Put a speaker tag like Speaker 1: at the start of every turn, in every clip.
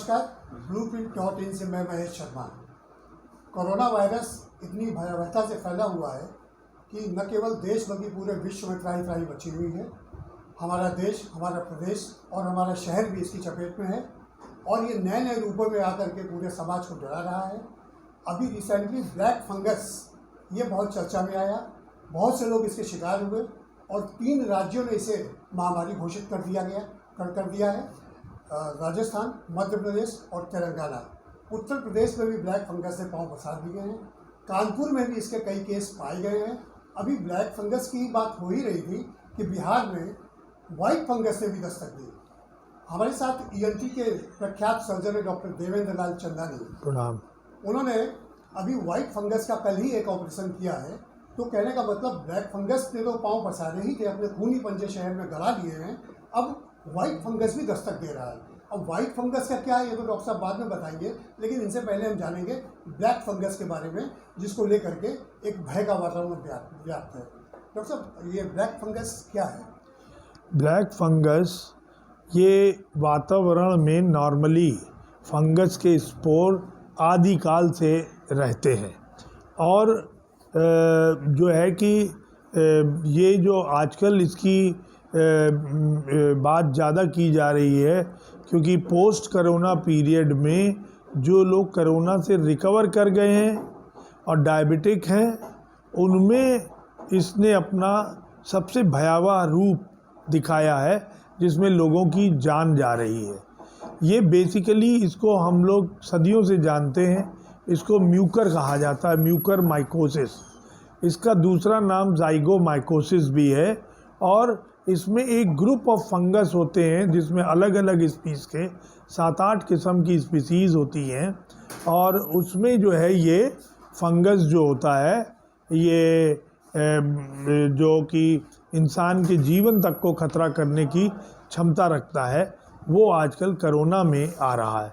Speaker 1: नमस्कार, Blueprint.in से मैं महेश शर्मा। कोरोना वायरस इतनी भयावहता से फैला हुआ है कि न केवल देश बल्कि पूरे विश्व में त्राही मची हुई है। हमारा देश, हमारा प्रदेश और हमारा शहर भी इसकी चपेट में है और ये नए नए रूपों में आकर के पूरे समाज को डरा रहा है। अभी रिसेंटली ब्लैक फंगस ये बहुत चर्चा में आया, बहुत से लोग इसके शिकार हुए और 3 राज्यों में इसे महामारी घोषित कर दिया है। राजस्थान, मध्य प्रदेश और तेलंगाना। उत्तर प्रदेश में भी ब्लैक फंगस ने पांव पसार दिए हैं। कानपुर में भी इसके कई केस पाए गए हैं। अभी ब्लैक फंगस की बात हो ही रही थी कि बिहार में वाइट फंगस ने भी दस्तक दी। हमारे साथ ईएनटी के प्रख्यात सर्जन है डॉक्टर देवेंद्र लाल चंदानी।
Speaker 2: प्रणाम।
Speaker 1: उन्होंने अभी वाइट फंगस का कल ही एक ऑपरेशन किया है। तो कहने का मतलब ब्लैक फंगस ने तो पांव पसारे ही थे, अपने खूनी पंजे शहर में गड़ा लिए हैं, अब वाइट फंगस भी दस्तक दे रहा है। अब वाइट फंगस का क्या है ये तो डॉक्टर साहब बाद में बताएंगे, लेकिन इनसे पहले हम जानेंगे ब्लैक फंगस के बारे में, जिसको लेकर के एक भय का वातावरण व्याप्त है। डॉक्टर साहब, ये ब्लैक फंगस क्या है?
Speaker 2: ब्लैक फंगस ये वातावरण में नॉर्मली फंगस के स्पोर आदिकाल से रहते हैं और जो है कि ये जो आजकल इसकी बात ज़्यादा की जा रही है क्योंकि पोस्ट कोरोना पीरियड में जो लोग कोरोना से रिकवर कर गए हैं और डायबिटिक हैं, उनमें इसने अपना सबसे भयावह रूप दिखाया है जिसमें लोगों की जान जा रही है। ये बेसिकली इसको हम लोग सदियों से जानते हैं, इसको म्यूकर कहा जाता है, म्यूकर माइकोसिस। इसका दूसरा नाम ज़ाइगोमाइकोसिस भी है और इसमें एक ग्रुप ऑफ फंगस होते हैं जिसमें अलग अलग स्पीस के 7-8 किस्म की स्पीसीज़ होती हैं और उसमें जो है ये फंगस जो होता है ये जो कि इंसान के जीवन तक को ख़तरा करने की क्षमता रखता है, वो आजकल कोरोना में आ रहा है।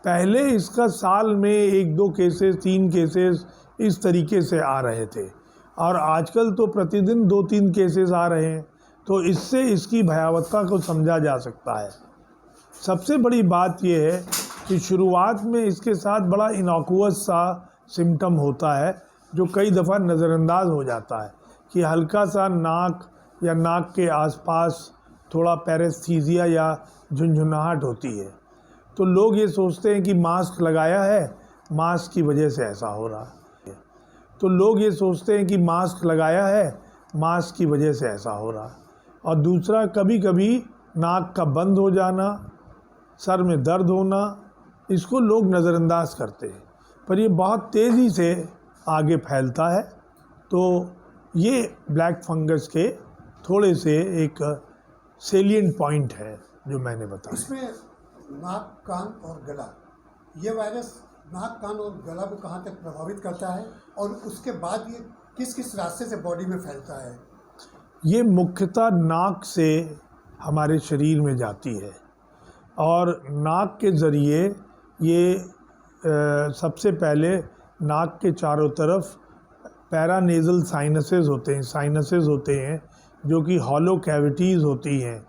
Speaker 2: पहले इसका साल में 1-2 केसेस, 3 केसेस इस तरीके से आ रहे थे और आजकल तो प्रतिदिन 2-3 केसेस आ रहे हैं, तो इससे इसकी भयावहता को समझा जा सकता है। सबसे बड़ी बात यह है कि शुरुआत में इसके साथ बड़ा इनॉक्यूअस सा सिम्टम होता है जो कई दफ़ा नज़रअंदाज हो जाता है कि हल्का सा नाक या नाक के आसपास थोड़ा पैरेस्थीसिया या झुंझुनाहट होती है। तो लोग ये सोचते हैं कि मास्क लगाया है, मास्क की वजह से ऐसा हो रहा है। तो लोग ये सोचते हैं कि मास्क लगाया है, मास्क की वजह से ऐसा हो रहा है। और दूसरा, कभी कभी नाक का बंद हो जाना, सर में दर्द होना, इसको लोग नज़रअंदाज करते हैं, पर ये बहुत तेज़ी से आगे फैलता है। तो ये ब्लैक फंगस के थोड़े से एक सेलिएंट पॉइंट है जो मैंने बताया।
Speaker 1: इसमें नाक, कान और गला, ये वायरस नाक, कान और गला को कहाँ तक प्रभावित करता है और उसके बाद ये किस किस रास्ते से बॉडी में फैलता है?
Speaker 2: ये मुख्यतः नाक से हमारे शरीर में जाती है और नाक के ज़रिए ये सबसे पहले नाक के चारों तरफ पैरानेज़ल साइनसेस होते हैं जो कि हॉलो कैविटीज़ होती हैं,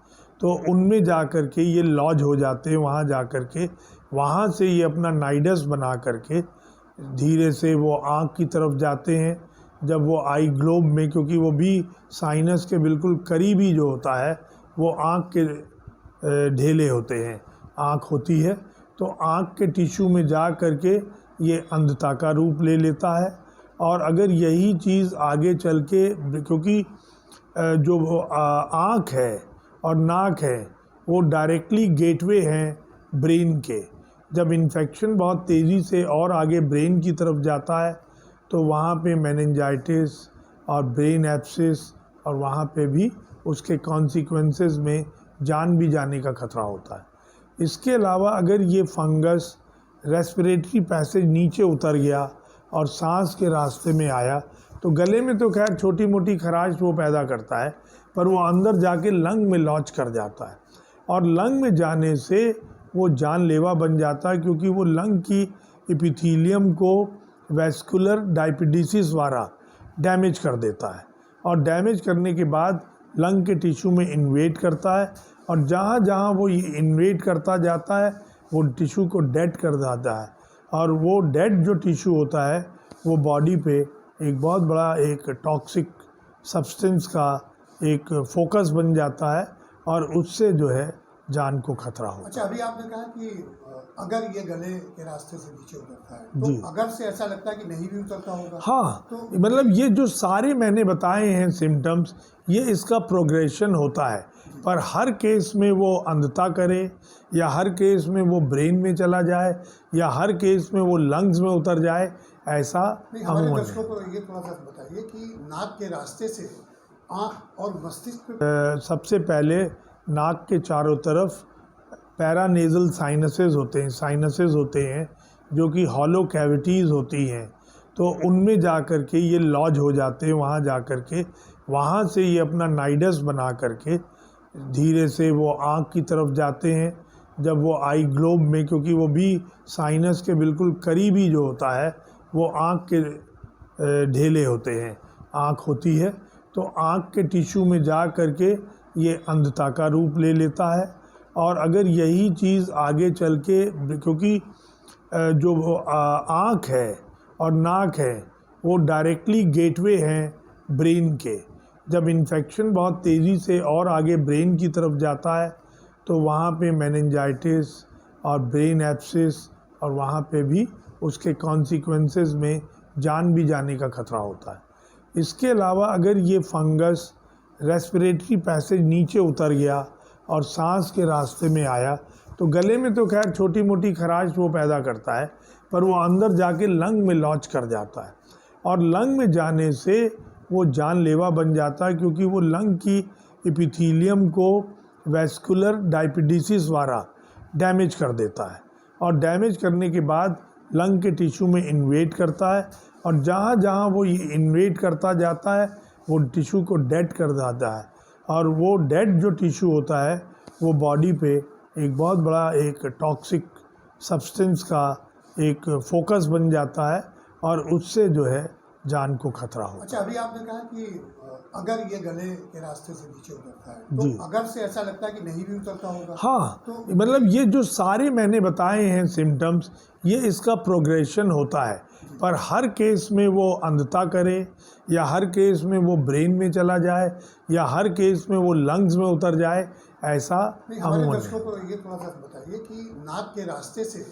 Speaker 2: तो उनमें जा कर के ये लॉज हो जाते हैं। वहाँ जा कर के वहाँ से ये अपना नाइडस बना कर के धीरे से वो आँख की तरफ जाते हैं। जब वो आई ग्लोब में, क्योंकि वो भी साइनस के बिल्कुल करीबी जो होता है वो आँख के ढेले होते हैं, आँख होती है, तो आँख के टिश्यू में जा कर के ये अंधता का रूप ले लेता है। और अगर यही चीज़ आगे चल के, क्योंकि जो आँख है और नाक है वो डायरेक्टली गेटवे हैं ब्रेन के, जब इन्फेक्शन बहुत तेज़ी से और आगे ब्रेन की तरफ जाता है तो वहाँ पे मेनिंजाइटिस और ब्रेन एब्सिस और वहाँ पे भी उसके कॉन्सिक्वेंसेस में जान भी जाने का खतरा होता है। इसके अलावा अगर ये फंगस रेस्पिरेटरी पैसेज नीचे उतर गया और सांस के रास्ते में आया तो गले में तो खैर छोटी मोटी खराश वो पैदा करता है, पर वो अंदर जाके लंग में लॉन्च कर जाता है और लंग में जाने से वो जानलेवा बन जाता है, क्योंकि वो लंग की एपिथेलियम को वैस्कुलर डायपिडिसिस द्वारा डैमेज कर देता है और डैमेज करने के बाद लंग के टिश्यू में इन्वेड करता है और जहाँ जहाँ वो ये इन्वेड करता जाता है वो टिश्यू को डेड कर देता है, और वो डेड जो टिश्यू होता है वो बॉडी पे एक बहुत बड़ा एक टॉक्सिक सब्सटेंस का एक फोकस बन जाता है, और उससे जो है जान को खतरा होता है।
Speaker 1: अच्छा, अभी आपने कहा कि अगर ये गले के रास्ते से नीचे उतरता है,
Speaker 2: जी।
Speaker 1: तो अगर से ऐसा लगता है कि नहीं भी उतरता होगा।
Speaker 2: हाँ,
Speaker 1: तो
Speaker 2: मतलब ये जो सारे मैंने बताए हैं सिम्टम्स, ये इसका प्रोग्रेशन होता है, पर हर केस में वो अंधता करे, या हर केस में वो ब्रेन में चला जाए, या हर केस में वो लंग्स में उतर जाए, ऐसा
Speaker 1: नहीं, हमारे
Speaker 2: अमूमन
Speaker 1: दर्शकों
Speaker 2: है।
Speaker 1: को ये थोड़ा सा बताइए कि नाक के रास्ते से आँख और मस्तिष्क पे
Speaker 2: सबसे पहले नाक के चारों तरफ पैरानेज़ल साइनसेस होते हैं जो कि हॉलो कैविटीज़ होती हैं, तो उनमें जा कर के ये लॉज हो जाते हैं। वहाँ जा कर के वहाँ से ये अपना नाइडस बना कर के धीरे से वो आँख की तरफ जाते हैं। जब वो आई ग्लोब में, क्योंकि वो भी साइनस के बिल्कुल करीबी जो होता है वो आँख के ढेले होते हैं, आँख होती है, तो आँख के टिश्यू में जा कर के ये अंधता का रूप ले लेता है। और अगर यही चीज़ आगे चल के, क्योंकि जो आँख है और नाक है वो डायरेक्टली गेटवे हैं ब्रेन के। जब इन्फेक्शन बहुत तेज़ी से और आगे ब्रेन की तरफ जाता है तो वहाँ पे मेनिंजाइटिस और ब्रेन एब्सिस, और वहाँ पे भी उसके कॉन्सिक्वेंसेस में जान भी जाने का खतरा होता है। इसके अलावा अगर ये फंगस रेस्पिरेटरी पैसेज नीचे उतर गया और सांस के रास्ते में आया, तो गले में तो खैर छोटी मोटी खराश वो पैदा करता है, पर वो अंदर जाके लंग में लॉज कर जाता है, और लंग में जाने से वो जानलेवा बन जाता है, क्योंकि वो लंग की एपिथेलियम को वैस्कुलर डायपिडिसिस द्वारा डैमेज कर देता है, और डैमेज करने के बाद लंग के टिश्यू में इन्वेड करता है, और जहाँ जहाँ वो ये इन्वेड करता जाता है वो टिश्यू को डेड कर देता है, और वो डेड जो टिश्यू होता है वो बॉडी पे एक बहुत बड़ा एक टॉक्सिक सब्सटेंस का एक फोकस बन जाता है, और उससे जो है जान को खतरा होता है।
Speaker 1: अच्छा, अभी आपने कहा कि अगर ये गले के रास्ते से नीचे उतरता है,
Speaker 2: जी।
Speaker 1: तो अगर से ऐसा लगता है कि नहीं भी उतरता होगा।
Speaker 2: हाँ,
Speaker 1: तो
Speaker 2: मतलब ये जो सारे मैंने बताए हैं सिम्टम्स, ये इसका प्रोग्रेशन होता है, पर हर केस में वो अंधता करे, या हर केस में वो ब्रेन में चला जाए, या हर केस में वो लंग्स में उतर जाए, ऐसा
Speaker 1: नहीं, हमारे
Speaker 2: अमूमन
Speaker 1: दर्शकों
Speaker 2: है।
Speaker 1: को ये थोड़ा सा बताइए कि नाक के रास्ते से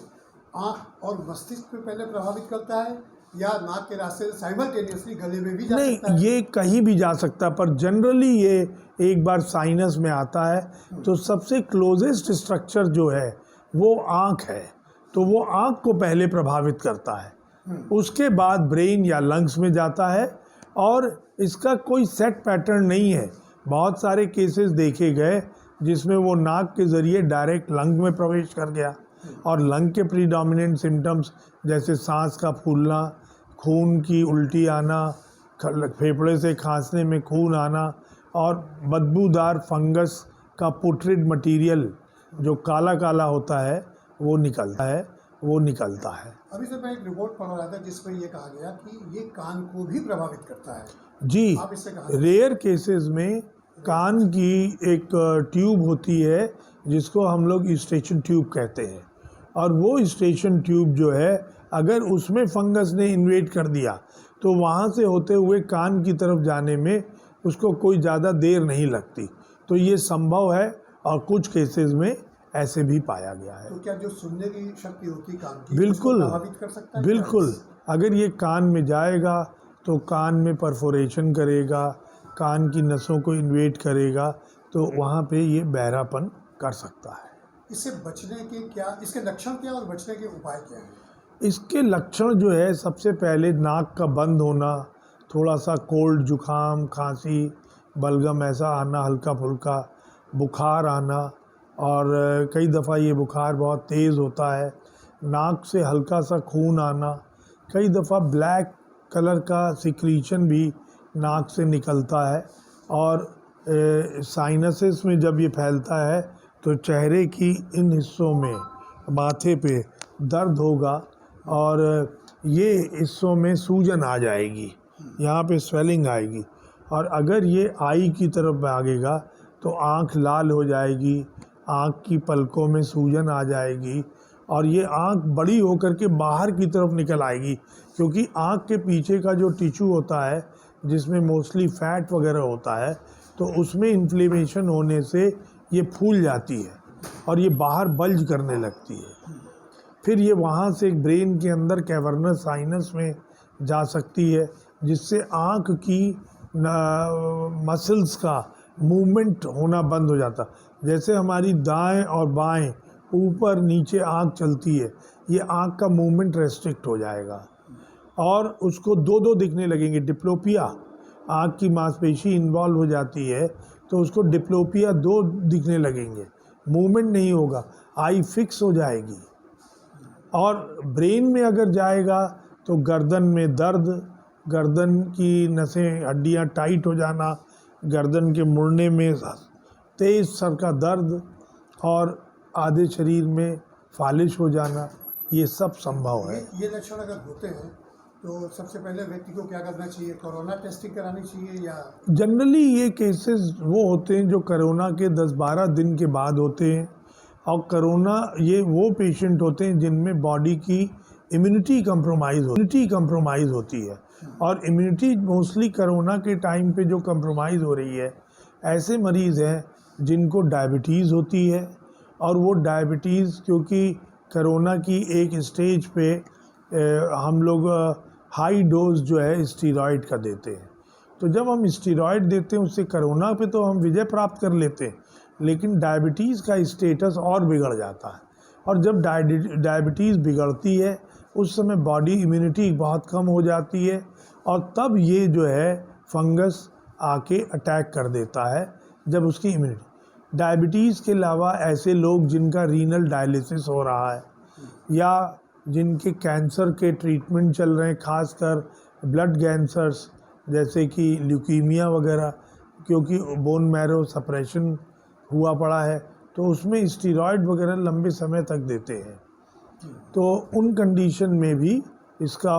Speaker 1: आँख और मस्तिष्क पे पहले प्रभावित करता है, या नाक के रास्ते से साइमल्टेनियसली गले में भी जा
Speaker 2: नहीं,
Speaker 1: सकता है।
Speaker 2: ये कहीं भी जा सकता, पर जनरली ये एक बार साइनस में आता है तो सबसे क्लोजेस्ट स्ट्रक्चर जो है वो आँख है, तो वो आँख को पहले प्रभावित करता है, उसके बाद ब्रेन या लंग्स में जाता है, और इसका कोई सेट पैटर्न नहीं है। बहुत सारे केसेस देखे गए जिसमें वो नाक के ज़रिए डायरेक्ट लंग में प्रवेश कर गया, और लंग के प्रीडोमिनेंट सिम्टम्स जैसे सांस का फूलना, खून की उल्टी आना, फेफड़े से खांसने में खून आना, और बदबूदार फंगस का पुट्रिड मटेरियल जो काला काला होता है वो निकलता है।
Speaker 1: अभी से मैं एक रिपोर्ट पढ़ रहा था जिसमें ये कहा गया कि ये कान को भी प्रभावित करता है।
Speaker 2: जी,
Speaker 1: आप इससे कहा
Speaker 2: रेयर केसेस में कान की एक ट्यूब होती है जिसको हम लोग स्टेशन ट्यूब कहते हैं, और वो स्टेशन ट्यूब जो है अगर उसमें फंगस ने इन्वेड कर दिया तो वहाँ से होते हुए कान की तरफ जाने में उसको कोई ज़्यादा देर नहीं लगती, तो ये संभव है, और कुछ केसेस में ऐसे भी पाया गया है।
Speaker 1: तो क्या जो सुनने की शक्ति होती है कान की,
Speaker 2: बिल्कुल,
Speaker 1: उसको प्रभावित कर सकता है?
Speaker 2: बिल्कुल, अगर ये कान में जाएगा तो कान में परफोरेशन करेगा, कान की नसों को इन्वेड करेगा, तो वहाँ पे ये बहरापन कर सकता है।
Speaker 1: इससे बचने के क्या, इसके लक्षण क्या और बचने के उपाय क्या हैं?
Speaker 2: इसके लक्षण जो है, सबसे पहले नाक का बंद होना, थोड़ा सा कोल्ड, जुखाम, खांसी, बलगम ऐसा आना, हल्का फुल्का बुखार आना, और कई दफ़ा ये बुखार बहुत तेज़ होता है, नाक से हल्का सा खून आना, कई दफ़ा ब्लैक कलर का सिक्रीशन भी नाक से निकलता है, और साइनसेस में जब ये फैलता है तो चेहरे की इन हिस्सों में, माथे पे दर्द होगा, और ये हिस्सों में सूजन आ जाएगी, यहाँ पे स्वेलिंग आएगी, और अगर ये आई की तरफ भागेगा तो आँख लाल हो जाएगी, आँख की पलकों में सूजन आ जाएगी, और ये आँख बड़ी होकर के बाहर की तरफ निकल आएगी, क्योंकि आँख के पीछे का जो टिश्यू होता है जिसमें मोस्टली फैट वगैरह होता है, तो उसमें इन्फ्लेमेशन होने से ये फूल जाती है और ये बाहर बल्ज करने लगती है। फिर ये वहाँ से ब्रेन के अंदर कैवर्नस साइनस में जा सकती है, जिससे आँख की मसल्स का मूवमेंट होना बंद हो जाता। जैसे हमारी दाएं और बाएं ऊपर नीचे आँख चलती है, ये आँख का मूवमेंट रेस्ट्रिक्ट हो जाएगा और उसको दो दो दिखने लगेंगे। डिप्लोपिया, आँख की मांसपेशी इन्वॉल्व हो जाती है तो उसको डिप्लोपिया दो दिखने लगेंगे, मूवमेंट नहीं होगा, आई फिक्स हो जाएगी। और ब्रेन में अगर जाएगा तो गर्दन में दर्द, गर्दन की नसें हड्डियां टाइट हो जाना, गर्दन के मुड़ने में तेज़ सर का दर्द और आधे शरीर में फालिश हो जाना, ये सब संभव है।
Speaker 1: ये लक्षण अगर होते हैं तो सबसे पहले व्यक्ति को क्या करना चाहिए? कोरोना टेस्टिंग करानी चाहिए या?
Speaker 2: जनरली ये केसेस वो होते हैं जो कोरोना के 10-12 दिन के बाद होते हैं, और कोरोना ये वो पेशेंट होते हैं जिनमें बॉडी की इम्यूनिटी कंप्रोमाइज़ होती है। और इम्यूनिटी मोस्टली कोरोना के टाइम पे जो कंप्रोमाइज़ हो रही है, ऐसे मरीज़ हैं जिनको डायबिटीज़ होती है, और वो डायबिटीज़ क्योंकि कोरोना की एक स्टेज पे हम लोग हाई डोज जो है स्टीरॉयड का देते हैं। तो जब हम स्टीरॉयड देते हैं उससे कोरोना पे तो हम विजय प्राप्त कर लेते हैं, लेकिन डायबिटीज़ का स्टेटस और बिगड़ जाता है। और जब डायबिटीज़ बिगड़ती है उस समय बॉडी इम्यूनिटी बहुत कम हो जाती है, और तब ये जो है फंगस आके अटैक कर देता है। जब उसकी इम्यूनिटी, डायबिटीज़ के अलावा ऐसे लोग जिनका रीनल डायलिसिस हो रहा है या जिनके कैंसर के ट्रीटमेंट चल रहे हैं, खासकर ब्लड कैंसर्स जैसे कि ल्यूकीमिया वगैरह, क्योंकि बोन मैरो सप्रेशन हुआ पड़ा है तो उसमें स्टीरॉयड वगैरह लंबे समय तक देते हैं, तो उन कंडीशन में भी इसका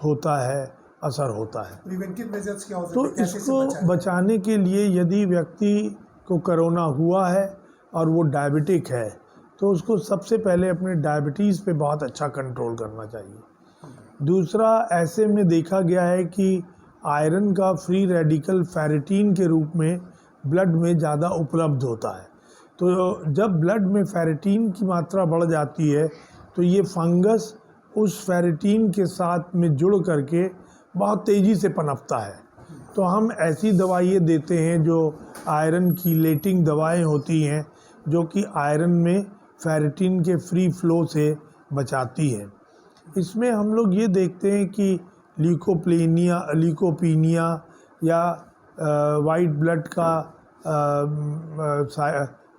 Speaker 2: होता है, असर होता है।
Speaker 1: प्रिवेंटिव मेजर्स क्या हो सकते
Speaker 2: तो
Speaker 1: हैं? कैसे
Speaker 2: इसको
Speaker 1: बचाएं?
Speaker 2: बचाने के लिए यदि व्यक्ति को कोरोना हुआ है और वो डायबिटिक है तो उसको सबसे पहले अपने डायबिटीज़ पे बहुत अच्छा कंट्रोल करना चाहिए। दूसरा, ऐसे में देखा गया है कि आयरन का फ्री रेडिकल फेरिटीन के रूप में ब्लड में ज़्यादा उपलब्ध होता है, तो जब ब्लड में फेरिटीन की मात्रा बढ़ जाती है तो ये फंगस उस फेरिटीन के साथ में जुड़ करके बहुत तेज़ी से पनपता है। तो हम ऐसी दवाइयाँ देते हैं जो आयरन कीलेटिंग दवाएं होती हैं, जो कि आयरन में फेरिटीन के फ्री फ्लो से बचाती हैं। इसमें हम लोग ये देखते हैं कि ल्यूकोपीनिया या वाइट ब्लड का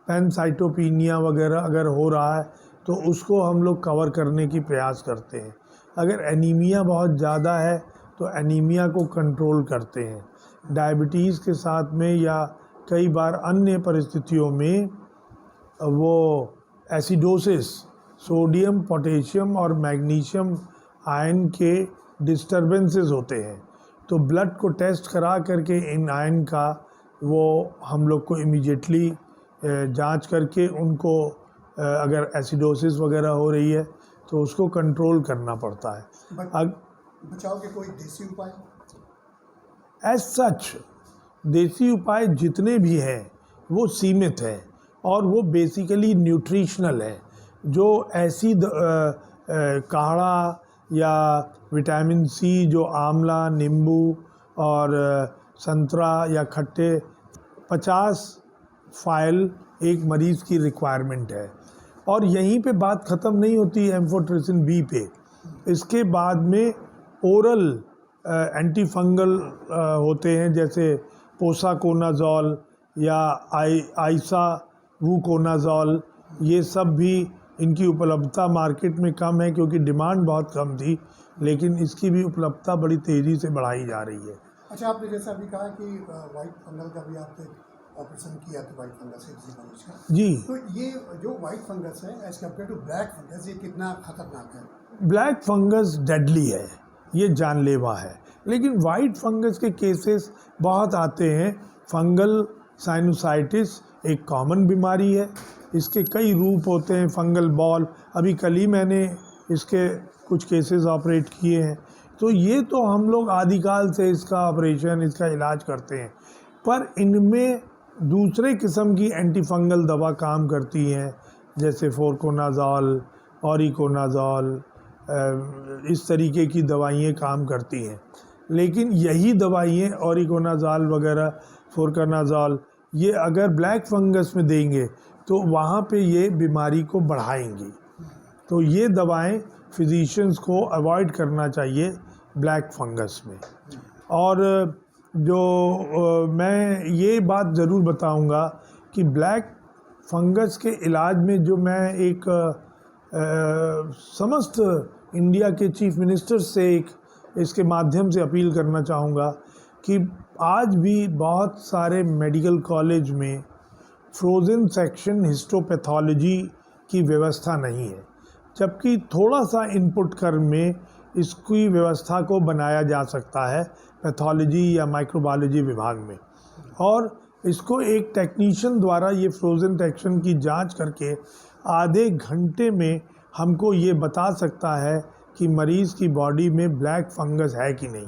Speaker 2: पैनसाइटोपीनिया वगैरह अगर हो रहा है तो उसको हम लोग कवर करने की प्रयास करते हैं। अगर एनीमिया बहुत ज़्यादा है तो एनीमिया को कंट्रोल करते हैं। डायबिटीज़ के साथ में या कई बार अन्य परिस्थितियों में वो एसिडोसिस, सोडियम, पोटेशियम और मैग्नीशियम आयन के डिस्टरबेंसेस होते हैं, तो ब्लड को टेस्ट करा करके इन आयन का वो हम लोग को इमीडिएटली जांच करके उनको अगर एसिडोसिस वगैरह हो रही है तो उसको कंट्रोल करना पड़ता है।
Speaker 1: बचाव के कोई देसी उपाय?
Speaker 2: एज सच देसी उपाय जितने भी हैं वो सीमित हैं और वो बेसिकली न्यूट्रिशनल है। जो ऐसी काढ़ा या विटामिन सी जो आंवला, नींबू और संतरा या खट्टे 50 फाइल एक मरीज़ की रिक्वायरमेंट है। और यहीं पे बात ख़त्म नहीं होती है एम्फोटेरिसिन बी पे। इसके बाद में ओरल एंटी फंगल होते हैं, जैसे पोसाकोनाजोल या आइसावुकोनाजोल। ये सब भी इनकी उपलब्धता मार्केट में कम है क्योंकि डिमांड बहुत कम थी, लेकिन इसकी भी उपलब्धता बड़ी तेज़ी से बढ़ाई जा रही है।
Speaker 1: अच्छा, आपने जैसा अभी कहा कि वाइट फंगल का भी आपने ऑपरेशन किया था, वाइट फंगस है किसी मरीज का,
Speaker 2: जी।
Speaker 1: तो ये जो वाइट फंगस है as compared to black fungus, ये कितना खतरनाक है?
Speaker 2: ब्लैक फंगस डेडली है, ये जानलेवा है, लेकिन वाइट फंगस के केसेस बहुत आते हैं। फंगल साइनोसाइटिस एक कॉमन बीमारी है इसके कई रूप होते हैं, फंगल बॉल, अभी कल ही मैंने इसके कुछ केसेस ऑपरेट किए हैं। तो ये तो हम लोग आदिकाल से इसका ऑपरेशन, इसका इलाज करते हैं, पर इनमें दूसरे किस्म की एंटी फंगल दवा काम करती हैं, जैसे फोरकोनाजॉल, ऑरिकोनाजॉल, इस तरीके की दवाइयाँ काम करती हैं। लेकिन यही दवाइयाँ ऑरिकोनाजॉल वगैरह, फोरकोनाजॉल, ये अगर ब्लैक फंगस में देंगे तो वहाँ पे ये बीमारी को बढ़ाएंगी। तो ये दवाएं फिजिशियंस को अवॉइड करना चाहिए ब्लैक फंगस में। और जो मैं ये बात ज़रूर बताऊंगा कि ब्लैक फंगस के इलाज में जो मैं एक समस्त इंडिया के चीफ मिनिस्टर से एक इसके माध्यम से अपील करना चाहूँगा कि आज भी बहुत सारे मेडिकल कॉलेज में फ्रोज़न सेक्शन हिस्टोपैथोलॉजी की व्यवस्था नहीं है, जबकि थोड़ा सा इनपुट कर में इसकी व्यवस्था को बनाया जा सकता है पैथोलॉजी या माइक्रोबायोलॉजी विभाग में, और इसको एक टेक्नीशियन द्वारा ये फ्रोज़न सेक्शन की जांच करके आधे घंटे में हमको ये बता सकता है कि मरीज़ की बॉडी में ब्लैक फंगस है कि नहीं।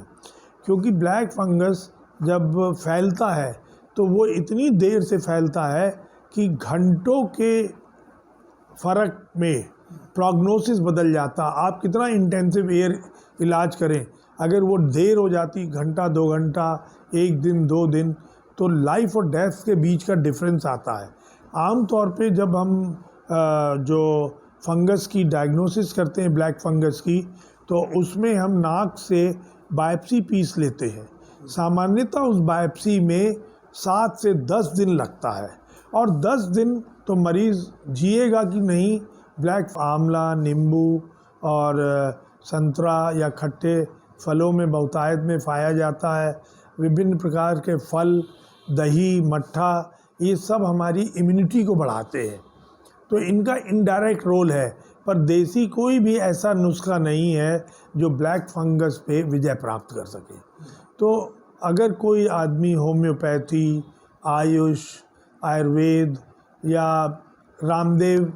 Speaker 2: क्योंकि ब्लैक फंगस जब फैलता है तो वो इतनी देर से फैलता है कि घंटों के फ़र्क में प्रोग्नोसिस बदल जाता। आप कितना इंटेंसिव एयर इलाज करें, अगर वो देर हो जाती, घंटा 2 घंटा, 1 दिन 2 दिन, तो लाइफ और डेथ के बीच का डिफरेंस आता है। आम तौर पे जब हम जो फंगस की डायग्नोसिस करते हैं ब्लैक फंगस की, तो उसमें हम नाक से बायोप्सी पीस लेते हैं। सामान्यतः उस बायोप्सी में 7 से 10 दिन लगता है, और 10 दिन तो मरीज़ जिएगा कि नहीं। ब्लैक आंवला, नींबू और संतरा या खट्टे फलों में बहुतायत में पाया जाता है। विभिन्न प्रकार के फल, दही, मट्ठा, ये सब हमारी इम्यूनिटी को बढ़ाते हैं, तो इनका इनडायरेक्ट रोल है। पर देसी कोई भी ऐसा नुस्खा नहीं है जो ब्लैक फंगस पे विजय प्राप्त कर सके। तो अगर कोई आदमी होम्योपैथी, आयुष, आयुर्वेद या रामदेव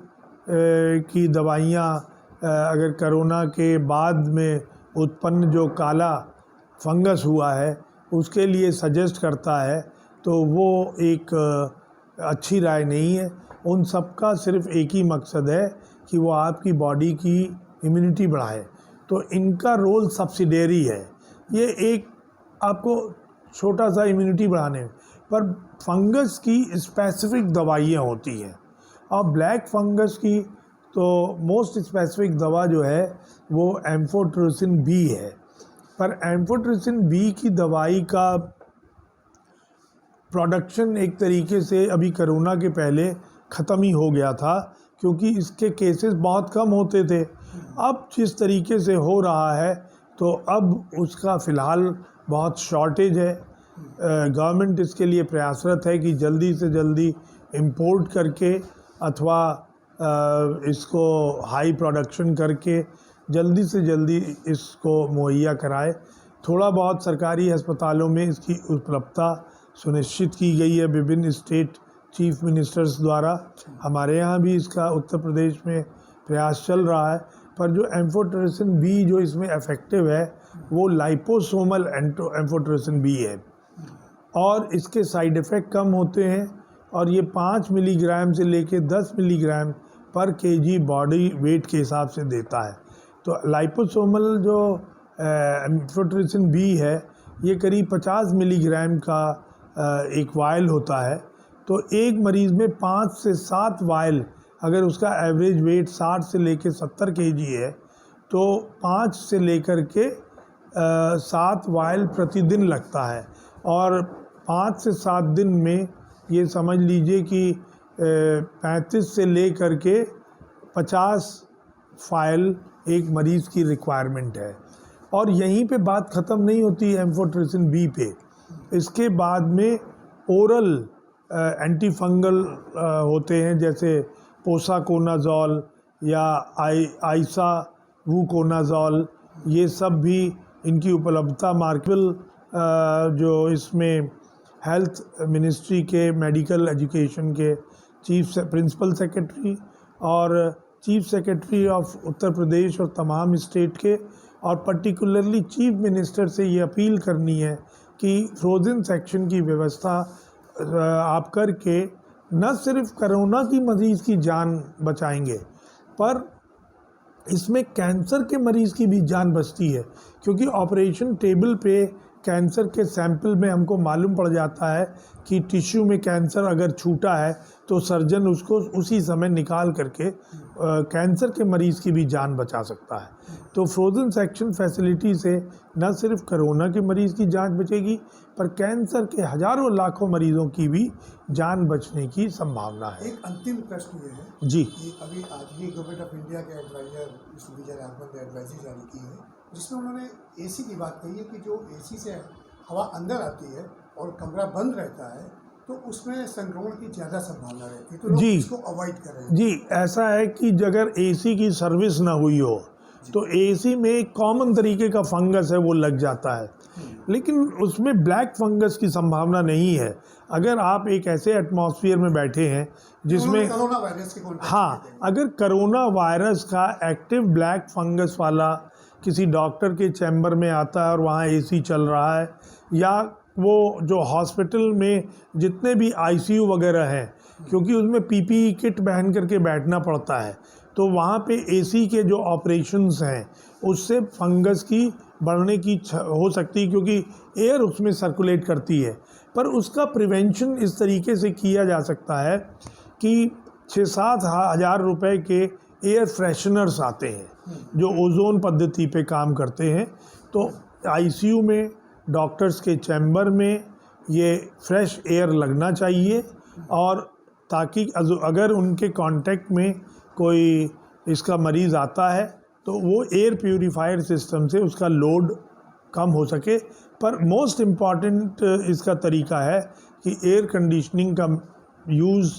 Speaker 2: की दवाइयाँ अगर कोरोना के बाद में उत्पन्न जो काला फंगस हुआ है उसके लिए सजेस्ट करता है, तो वो एक अच्छी राय नहीं है। उन सब का सिर्फ एक ही मकसद है कि वो आपकी बॉडी की इम्यूनिटी बढ़ाए। तो इनका रोल सब्सिडियरी है, ये एक आपको छोटा सा इम्यूनिटी बढ़ाने में, पर फंगस की स्पेसिफिक दवाइयाँ होती हैं। और ब्लैक फंगस की तो मोस्ट स्पेसिफिक दवा जो है वो एम्फोटेरिसिन बी है। पर एम्फोटेरिसिन बी की दवाई का प्रोडक्शन एक तरीके से अभी कोरोना के पहले ख़त्म ही हो गया था, क्योंकि इसके केसेस बहुत कम होते थे। अब जिस तरीके से हो रहा है तो अब उसका फ़िलहाल बहुत शॉर्टेज है। गवर्नमेंट इसके लिए प्रयासरत है कि जल्दी से जल्दी इंपोर्ट करके अथवा इसको हाई प्रोडक्शन करके जल्दी से जल्दी इसको मुहैया कराए। थोड़ा बहुत सरकारी अस्पतालों में इसकी उपलब्धता सुनिश्चित की गई है विभिन्न स्टेट चीफ मिनिस्टर्स द्वारा। हमारे यहाँ भी इसका उत्तर प्रदेश में प्रयास चल रहा है। पर जो एम्फोटेरिसिन बी जो इसमें इफ़ेक्टिव है वो लाइपोसोमल एम्फोटेरिसिन बी है, और इसके साइड इफ़ेक्ट कम होते हैं, और ये 5 मिलीग्राम से लेके 10 मिलीग्राम पर केजी बॉडी वेट के हिसाब से देता है। तो लाइपोसोमल जो एम्फोटेरिसिन बी है ये करीब 50 मिलीग्राम का एक वायल होता है। तो एक मरीज़ में 5 से 7 वायल, अगर उसका एवरेज वेट 60 से लेके 70 केजी है तो 5 से लेकर के 7 वायल प्रतिदिन लगता है, और 5 से 7 दिन में ये समझ लीजिए कि 35 से लेकर के 50 फाइल एक मरीज़ की रिक्वायरमेंट है। और यहीं पे बात ख़त्म नहीं होती है एम्फोटेरिसिन बी पे। इसके बाद में ओरल एंटी फंगल होते हैं, जैसे पोसाकोनाजॉल या आइसा वूकोनाजॉल, ये सब भी इनकी उपलब्धता मार्केट जो इसमें हेल्थ मिनिस्ट्री के मेडिकल एजुकेशन के प्रिंसिपल सेक्रेटरी और chief secretary of Uttar Pradesh और तमाम स्टेट के, और पर्टिकुलरली चीफ मिनिस्टर से ये अपील करनी है कि फ्रोज़न सेक्शन की व्यवस्था आप करके न सिर्फ कोरोना की मरीज़ की जान बचाएंगे, पर इसमें कैंसर के मरीज़ की भी जान बचती है, क्योंकि ऑपरेशन टेबल पे कैंसर के सैंपल में हमको मालूम पड़ जाता है कि टिश्यू में कैंसर अगर छूटा है तो सर्जन उसको उसी समय निकाल करके कैंसर के मरीज़ की भी जान बचा सकता है। तो फ्रोज़न सेक्शन फैसिलिटी से न सिर्फ कोरोना के मरीज़ की जान बचेगी, पर कैंसर के हज़ारों लाखों मरीज़ों की भी जान बचने की संभावना है।
Speaker 1: एक अंतिम प्रश्न ये है
Speaker 2: जी,
Speaker 1: कि अभी आज ही गवर्नमेंट ऑफ इंडिया के एडवाइजर मिस्टर विजय राघवन ने एडवाइजरी जारी की है, जिसमें उन्होंने एसी की बात कही है कि जो एसी से हवा अंदर आती है और कमरा बंद रहता है तो उसमें संक्रमण की ज़्यादा संभावना रहती है, तो लोग
Speaker 2: जी।
Speaker 1: इसको अवॉइड कर रहे हैं।
Speaker 2: जी, ऐसा है कि अगर एसी की सर्विस ना हुई हो तो एसी में एक कॉमन तरीके का फंगस है वो लग जाता है, लेकिन उसमें ब्लैक फंगस की संभावना नहीं है। अगर आप एक ऐसे एटमॉस्फेयर में बैठे हैं जिसमें
Speaker 1: कोरोना वायरस के कॉन्टेक्ट
Speaker 2: हाँ, अगर कोरोना वायरस का एक्टिव ब्लैक फंगस वाला किसी डॉक्टर के चैम्बर में आता है और वहाँ एसी चल रहा है, या वो जो हॉस्पिटल में जितने भी आईसीयू वगैरह हैं, क्योंकि उसमें पीपीई किट पहन करके बैठना पड़ता है, तो वहाँ पे एसी के जो ऑपरेशंस हैं उससे फंगस की बढ़ने की हो सकती है, क्योंकि एयर उसमें सर्कुलेट करती है। पर उसका प्रिवेंशन इस तरीके से किया जा सकता है कि 6-7 हज़ार रुपए के एयर फ्रेशनर्स आते हैं जो ओजोन पद्धति पे काम करते हैं। तो आईसीयू में, डॉक्टर्स के चैम्बर में ये फ्रेश एयर लगना चाहिए, और ताकि अगर उनके कांटेक्ट में कोई इसका मरीज़ आता है तो वो एयर प्यूरीफायर सिस्टम से उसका लोड कम हो सके। पर मोस्ट इम्पॉर्टेंट इसका तरीका है कि एयर कंडीशनिंग का यूज़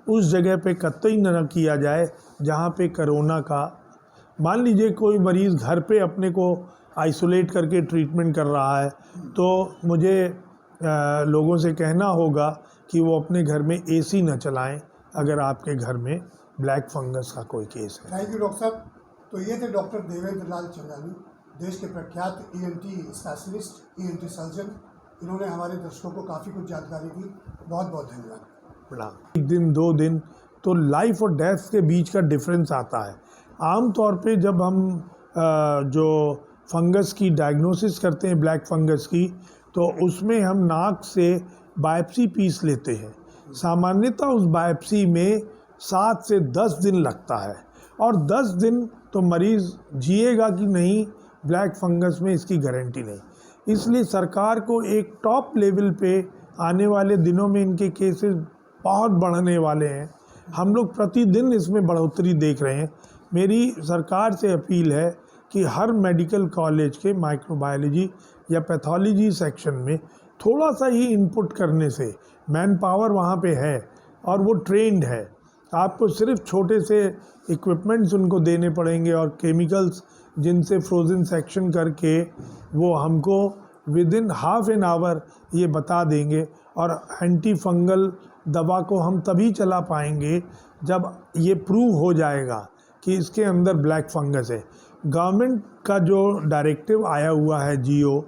Speaker 2: उस जगह पे कतई न किया जाए जहाँ पे कोरोना का, मान लीजिए कोई मरीज़ घर पे अपने को आइसोलेट करके ट्रीटमेंट कर रहा है, तो मुझे लोगों से कहना होगा कि वो अपने घर में एसी न चलाएं अगर आपके घर में ब्लैक फंगस का कोई केस है।
Speaker 1: थैंक यू डॉक्टर साहब। तो ये थे डॉक्टर देवेंद्र लाल चंदानी, देश के प्रख्यात ईएनटी स्पेशलिस्ट, ईएनटी सर्जन। इन्होंने हमारे दर्शकों को काफ़ी कुछ जानकारी दी। बहुत बहुत धन्यवाद।
Speaker 2: एक दिन 2 दिन तो लाइफ और डेथ के बीच का डिफरेंस आता है। आम तौर पे जब हम जो फंगस की डायग्नोसिस करते हैं, ब्लैक फंगस की, तो उसमें हम नाक से बायोप्सी पीस लेते हैं। सामान्यतः उस बायोप्सी में 7 से 10 दिन लगता है, और 10 दिन तो मरीज़ जिएगा कि नहीं, ब्लैक फंगस में इसकी गारंटी नहीं। इसलिए सरकार को एक टॉप लेवल पे आने वाले दिनों में इनके केसेस बहुत बढ़ने वाले हैं। हम लोग प्रतिदिन इसमें बढ़ोतरी देख रहे हैं। मेरी सरकार से अपील है कि हर मेडिकल कॉलेज के माइक्रोबायोलॉजी या पैथोलॉजी सेक्शन में थोड़ा सा ही इनपुट करने से, मैन पावर वहाँ पे है और वो ट्रेंड है, आपको सिर्फ छोटे से इक्विपमेंट्स उनको देने पड़ेंगे और केमिकल्स जिनसे फ्रोज़न सेक्शन करके वो हमको विदिन हाफ एन आवर ये बता देंगे। और एंटी फंगल दवा को हम तभी चला पाएंगे जब ये प्रूव हो जाएगा कि इसके अंदर ब्लैक फंगस है। गवर्नमेंट का जो डायरेक्टिव आया हुआ है जीओ,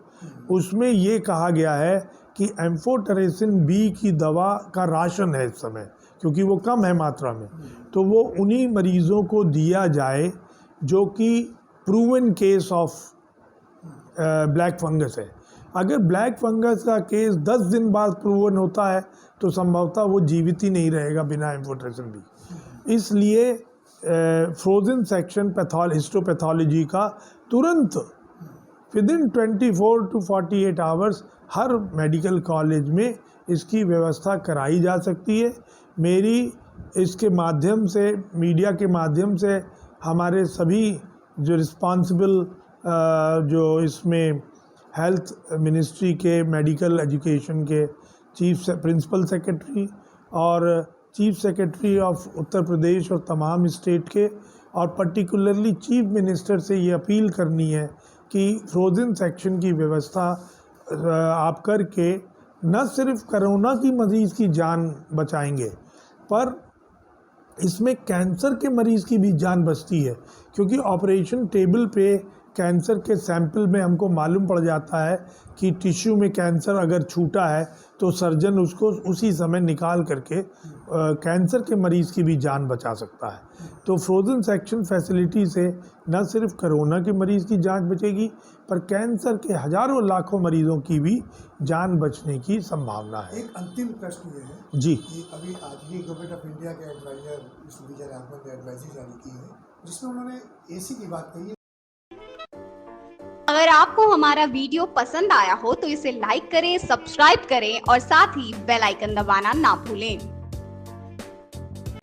Speaker 2: उसमें ये कहा गया है कि एम्फोटेरेसिन बी की दवा का राशन है इस समय, क्योंकि वो कम है मात्रा में, तो वो उन्हीं मरीज़ों को दिया जाए जो कि proven case of black fungus है। अगर ब्लैक फंगस का केस 10 दिन बाद प्रूवन होता है तो संभवतः वो जीवित ही नहीं रहेगा बिना एम्फोटेरेसिन बी। इसलिए फ्रोज़न सेक्शन हिस्टोपैथोलॉजी का तुरंत within 24 to 48 hours her medical college में इसकी व्यवस्था कराई जा सकती है। मेरी इसके माध्यम से, मीडिया के माध्यम से, हमारे सभी जो रिस्पॉन्सिबल जो इसमें हेल्थ मिनिस्ट्री के, मेडिकल एजुकेशन के प्रिंसिपल सेक्रेटरी और chief secretary of Uttar Pradesh और तमाम स्टेट के, और पर्टिकुलरली चीफ मिनिस्टर से ये अपील करनी है कि फ्रोज़न सेक्शन की व्यवस्था आप करके न सिर्फ कोरोना की मरीज़ की जान बचाएंगे, पर इसमें कैंसर के मरीज़ की भी जान बचती है, क्योंकि ऑपरेशन टेबल पे कैंसर के सैंपल में हमको मालूम पड़ जाता है कि टिश्यू में कैंसर अगर छूटा है तो सर्जन उसको उसी समय निकाल करके कैंसर के मरीज़ की भी जान बचा सकता है। तो फ्रोज़न सेक्शन फैसिलिटी से न सिर्फ कोरोना के मरीज़ की जान बचेगी, पर कैंसर के हज़ारों लाखों मरीज़ों की भी जान बचने की संभावना है।
Speaker 1: एक अंतिम प्रश्न ये है
Speaker 2: जी।
Speaker 1: कि अभी आज ही गवर्नमेंट ऑफ इंडिया के एडवाइजर मिस्टर विजय राघवन ने एडवाइजरी जारी की है, जिसमें उन्होंने एसी की बात कही है।
Speaker 3: अगर आपको हमारा वीडियो पसंद आया हो तो इसे लाइक करें, सब्सक्राइब करें और साथ ही बेल आइकन दबाना ना भूलें।